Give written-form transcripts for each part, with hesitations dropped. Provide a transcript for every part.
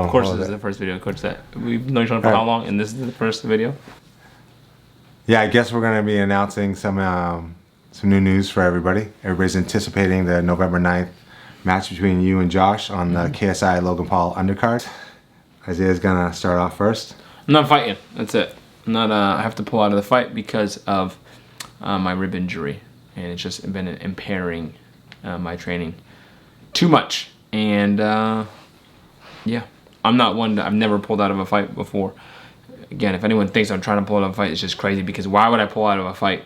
Of course, this is the first video, Coach. That we've known each other for how long, and this is the first video. Yeah, I guess we're going to be announcing some new news for everybody. Everybody's anticipating the November 9th match between you and Josh on the KSI Logan Paul undercard. Isaiah's going to start off first. I'm not fighting. That's it. I'm not. I have to pull out of the fight because of my rib injury, and it's just been impairing my training too much. And yeah, I'm not one. I've never pulled out of a fight before. Again, if anyone thinks I'm trying to pull out of a fight, it's just crazy, because why would I pull out of a fight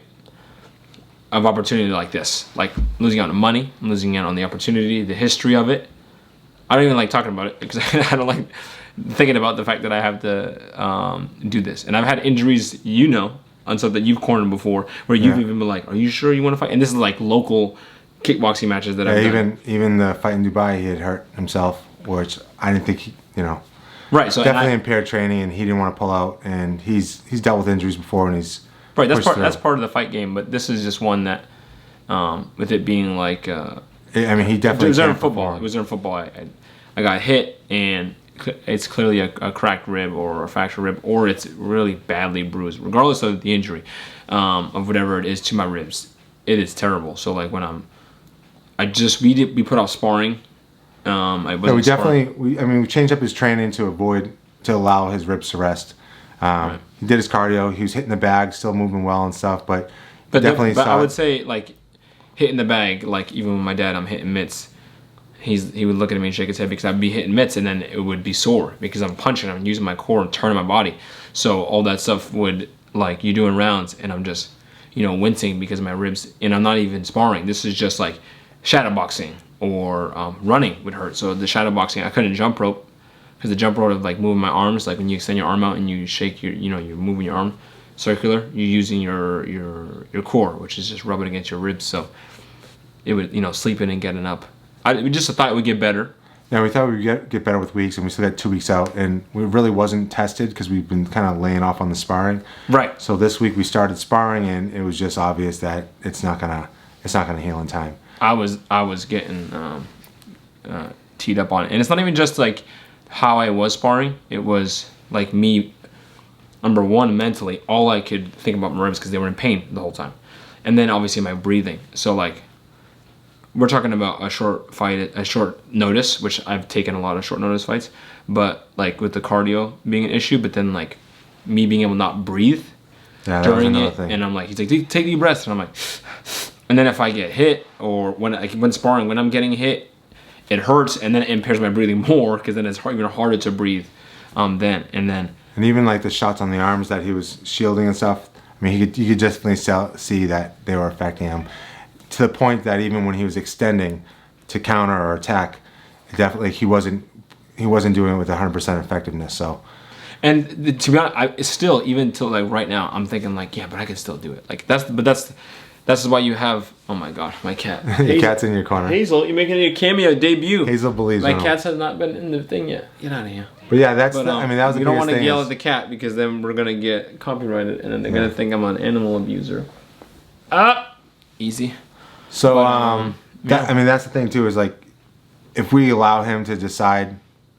of opportunity like this? Like, losing out on money, I'm losing out on the opportunity, the history of it. I don't even like talking about it because I don't like thinking about the fact that I have to do this. And I've had injuries, on stuff that you've cornered before, where you've even been like, are you sure you want to fight? And this is like local kickboxing matches that I've done. Even the fight in Dubai, he had hurt himself, which I didn't think he, Right, so definitely impaired training, and he didn't want to pull out. And he's dealt with injuries before, and he's right. That's part of the fight game, but this is just one that, with it being like, I mean, he definitely. It was during football. It was during football. I got hit, and it's clearly a cracked rib or a fractured rib, or it's really badly bruised, regardless of the injury, of whatever it is to my ribs. It is terrible. So like when we put off sparring. We changed up his training to allow his ribs to rest. Right. He did his cardio. He was hitting the bag, still moving well and stuff. But I would say, like, hitting the bag, like even with my dad, I'm hitting mitts. He would look at me and shake his head because I'd be hitting mitts, and then it would be sore because I'm punching, I'm using my core and turning my body. So all that stuff would, like, you're doing rounds, and I'm just, wincing because of my ribs, and I'm not even sparring. This is just like shadow boxing. Or running would hurt. So the shadow boxing, I couldn't jump rope because the jump rope of like moving my arms, like when you extend your arm out and you shake your, you're moving your arm circular, you're using your core, which is just rubbing against your ribs. So it would, sleeping and getting up. We just thought it would get better. Yeah, we thought we would get better with weeks, and we still got 2 weeks out, and we really wasn't tested because we've been kind of laying off on the sparring. Right. So this week we started sparring, and it was just obvious that it's not gonna heal in time. I was getting teed up on it, and it's not even just like how I was sparring. It was like me, number one, mentally, all I could think about my ribs because they were in pain the whole time, and then obviously my breathing. So like, we're talking about a short fight, a short notice, which I've taken a lot of short notice fights, but like with the cardio being an issue, but then like me being able to not breathe during it, and I'm like, he's like, take deep breaths, and I'm like. And then if I get hit, or when sparring, when I'm getting hit, it hurts, and then it impairs my breathing more because then it's even harder to breathe. And even like the shots on the arms that he was shielding and stuff. I mean, you could definitely see that they were affecting him to the point that even when he was extending to counter or attack, definitely he wasn't doing it with 100% effectiveness. So. And to be honest, I still, even till like right now, I'm thinking like, yeah, but I can still do it. Like that's why you have, oh my god, my cat. Your cat's in your corner. Hazel, you're making your cameo debut. Hazel believes my cat has not been in the thing yet. Get out of here. But yeah, that was the biggest thing. You don't want to yell at the cat because then we're going to get copyrighted and then they're going to think I'm an animal abuser. Easy. So, that's the thing too, is like, if we allow him to decide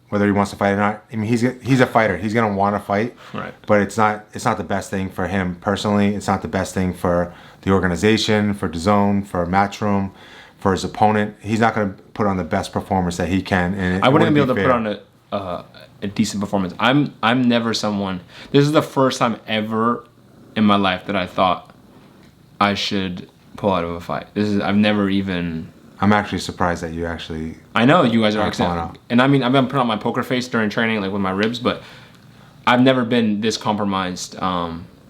whether he wants to fight or not, I mean, he's a fighter. He's going to want to fight. Right. But it's not the best thing for him personally. It's not the best thing for the organization, for DAZN, for Matchroom, for his opponent. He's not going to put on the best performance that he can. And I wouldn't be able to put on a decent performance. I'm never someone. This is the first time ever in my life that I thought I should pull out of a fight. I've never even. I'm actually surprised that you actually. I know you guys are excited, and I mean I've been putting on my poker face during training, like with my ribs, but I've never been this compromised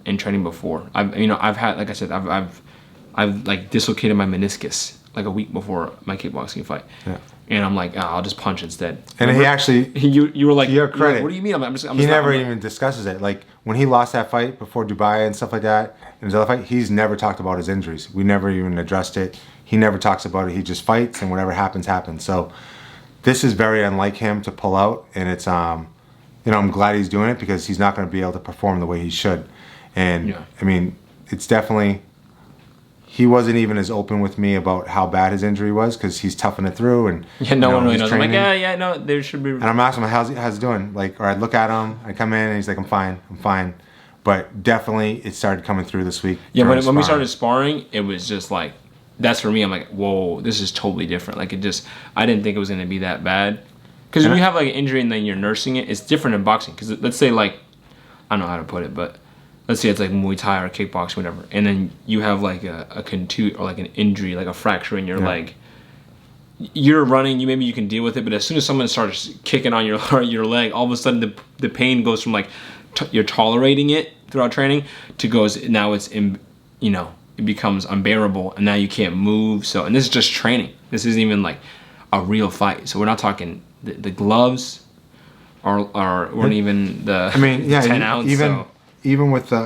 in training before. I've had, like I said, I've like dislocated my meniscus like a week before my kickboxing fight. Yeah. And I'm like, I'll just punch instead. And remember, he actually, you were like, to your credit, what do you mean? He never even discusses it. Like when he lost that fight before Dubai and stuff like that, and his other fight, he's never talked about his injuries. We never even addressed it. He never talks about it. He just fights, and whatever happens, happens. So this is very unlike him to pull out, and it's I'm glad he's doing it because he's not going to be able to perform the way he should. And I mean, it's definitely he wasn't even as open with me about how bad his injury was because he's toughing it through and yeah, no one really knows. I'm like, yeah, no, there should be. And I'm asking him how's he doing, like, or I'd look at him, I come in and he's like, I'm fine. But definitely it started coming through this week. Yeah, when we started sparring, it was just like, that's for me. I'm like, whoa, this is totally different. Like I didn't think it was gonna be that bad. Because when you have like an injury and then you're nursing it, it's different in boxing. Because let's say like, I don't know how to put it, but let's say it's like Muay Thai or kickboxing, whatever, and then you have like a contusion or like an injury, like a fracture in your leg. You're running, maybe you can deal with it, but as soon as someone starts kicking on your leg, all of a sudden the pain goes from like you're tolerating it throughout training to now it's in, it becomes unbearable, and now you can't move. So, and this is just training. This isn't even like a real fight. So we're not talking the gloves weren't even the 10 ounce. Even with the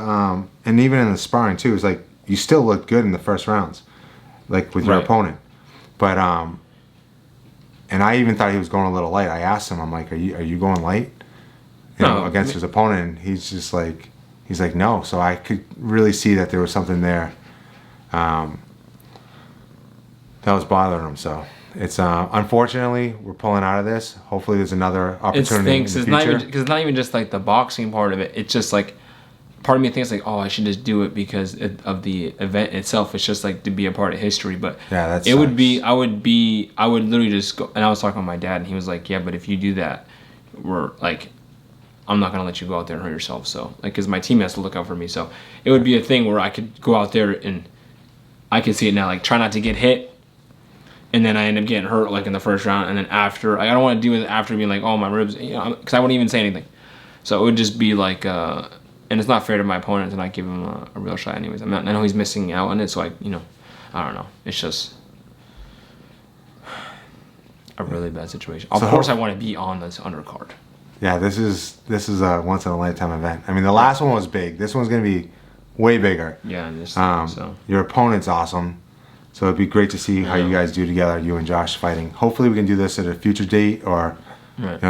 and even in the sparring too, it's like you still look good in the first rounds, like with your opponent. But and I even thought he was going a little light. I asked him, I'm like, are you going light? Against his opponent, and he's like no. So I could really see that there was something there that was bothering him. So it's unfortunately we're pulling out of this. Hopefully there's another opportunity in the future. Because it's not even just like the boxing part of it. It's just like part of me thinks like, oh, I should just do it because of the event itself. It's just like to be a part of history. But yeah, I would literally just go. And I was talking with my dad, and he was like, yeah, but if you do that, I'm not gonna let you go out there and hurt yourself. So because my team has to look out for me. So it would be a thing where I could go out there and I can see it now. Like try not to get hit. And then I end up getting hurt like in the first round, and then after, I don't want to deal with it after being like, oh, my ribs, because I wouldn't even say anything. So it would just be like, and it's not fair to my opponent to not give him a real shot anyways. I know he's missing out on it, so I don't know. It's just a really bad situation. Of course I want to be on this undercard. Yeah, this is a once in a lifetime event. I mean, the last one was big. This one's going to be way bigger. Yeah, so. Your opponent's awesome. So it'd be great to see how you guys do together, you and Josh fighting. Hopefully we can do this at a future date, or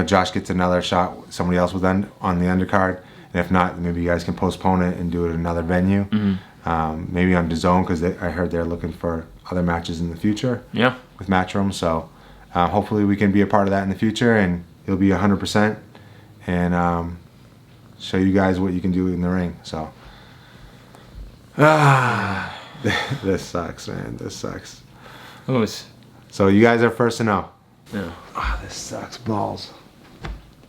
Josh gets another shot with somebody else on the undercard. And if not, maybe you guys can postpone it and do it at another venue. Mm-hmm. Maybe on DAZN, because I heard they're looking for other matches in the future. Yeah. With Matchroom. So hopefully we can be a part of that in the future, and it'll be 100%, and show you guys what you can do in the ring. So. This sucks, man. This sucks. So you guys are first to know. Yeah. This sucks balls.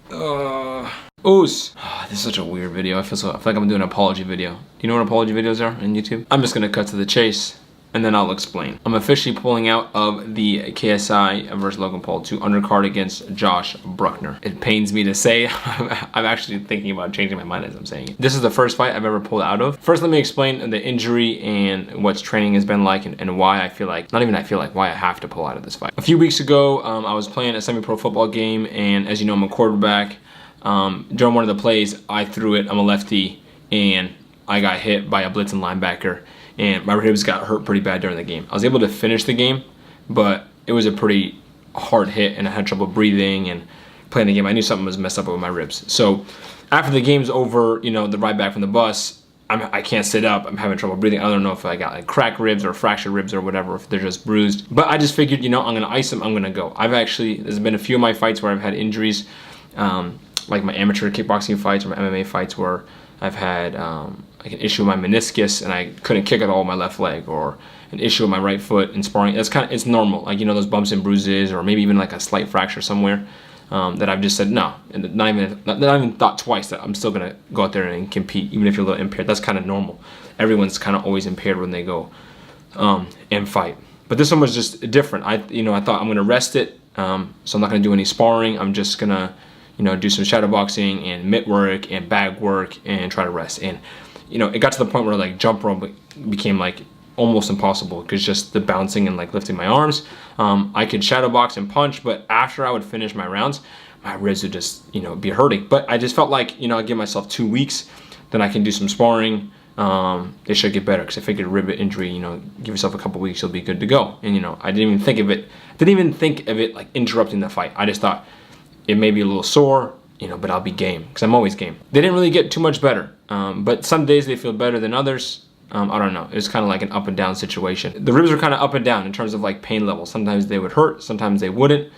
This is such a weird video. I feel like I'm doing an apology video. Do you know what apology videos are on YouTube? I'm just gonna cut to the chase, and then I'll explain. I'm officially pulling out of the KSI versus Logan Paul 2 undercard against Josh Brueckner. It pains me to say, I'm actually thinking about changing my mind as I'm saying it. This is the first fight I've ever pulled out of. First, let me explain the injury and what training has been like, and why I feel like, why I have to pull out of this fight. A few weeks ago, I was playing a semi-pro football game, and as you know, I'm a quarterback. During one of the plays, I threw it, I'm a lefty, and I got hit by a blitzing linebacker, and my ribs got hurt pretty bad during the game. I was able to finish the game, but it was a pretty hard hit, and I had trouble breathing and playing the game. I knew something was messed up with my ribs. So after the game's over, the ride back from the bus, I can't sit up. I'm having trouble breathing. I don't know if I got like cracked ribs or fractured ribs or whatever, if they're just bruised. But I just figured, I'm going to ice them. I'm going to go. There's been a few of my fights where I've had injuries, like my amateur kickboxing fights or my MMA fights, where I've had like an issue with my meniscus and I couldn't kick at all with my left leg, or an issue with my right foot in sparring. It's normal, like those bumps and bruises, or maybe even like a slight fracture somewhere, that I've just said no, and not even thought twice that I'm still gonna go out there and compete, even if you're a little impaired. That's kind of normal. Everyone's kind of always impaired when they go and fight. But this one was just different. I thought I'm gonna rest it, so I'm not gonna do any sparring. I'm just gonna do some shadow boxing and mitt work and bag work and try to rest. And it got to the point where like jump rope became like almost impossible, because just the bouncing and like lifting my arms. I could shadow box and punch, but after I would finish my rounds, my ribs would just be hurting. But I just felt like I'd give myself 2 weeks, then I can do some sparring. They should get better, because I figured rib injury, give yourself a couple weeks, you'll be good to go. And I didn't even think of it like interrupting the fight. I just thought it may be a little sore, but I'll be game, because I'm always game. They didn't really get too much better, but some days they feel better than others. I don't know. It's kind of like an up and down situation. The ribs are kind of up and down in terms of like pain level. Sometimes they would hurt, sometimes they wouldn't.